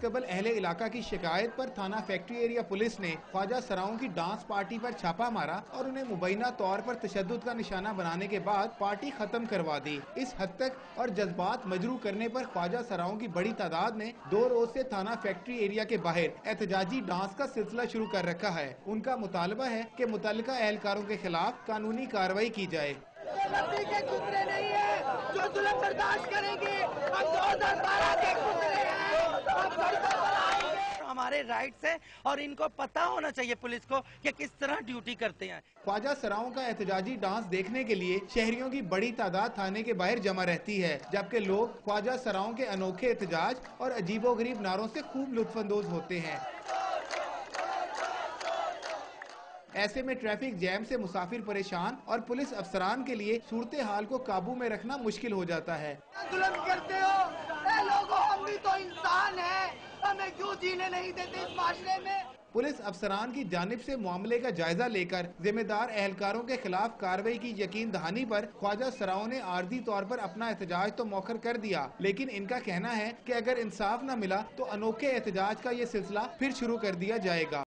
मास्कबल अहले इलाका की शिकायत पर थाना फैक्ट्री एरिया पुलिस ने ख्वाजा सराओं की डांस पार्टी पर छापा मारा और उन्हें मुबैना तौर पर तशद्दुद का निशाना बनाने के बाद पार्टी खत्म करवा दी। इस हद तक और जज्बात मजरू करने पर ख्वाजा सराओं की बड़ी तादाद ने 2 रोज से थाना फैक्ट्री एरिया के बाहर एहतजाजी डांस का सिलसिला शुरू कर रखा है। उनका मुतालबा है कि मुतल्लिका एहलकारों के खिलाफ कानूनी कार्रवाई की जाए। के कुतरे नहीं है जो जुल्म बर्दाश्त करेंगे। हम 2012 के कुतरे हैं, हमारे राइट्स है और इनको पता होना चाहिए पुलिस को कि किस तरह ड्यूटी करते हैं। ख्वाजा सराओं का एहतजाजी डांस देखने के लिए शहरियों की बड़ी तादाद थाने के बाहर जमा रहती है, जबकि लोग ख्वाजा सराओं के अनोखे एहतजाज और अजीबोगरीब नारों से खूब लुत्फानंदोज होते हैं। ऐसे में ट्रैफिक जैम से मुसाफिर परेशान और पुलिस अफसरान के लिए सूरत हाल को काबू में रखना मुश्किल हो जाता है। जुल्म करते हो ए लोगों, हम भी तो इंसान हैं, हमें क्यों जीने नहीं देते इस माशरे में। पुलिस अफसरान की जानिब से मामले का जायजा लेकर जिम्मेदार एहलकारों के खिलाफ कार्रवाई की यकीन दहानी पर ख्वाजा सराओं ने आर्जी तौर पर अपना एहतजाज तो मौखर कर दिया, लेकिन इनका कहना है कि अगर इंसाफ न मिला तो अनोखे एहतजाज का ये सिलसिला फिर शुरू कर दिया जाएगा।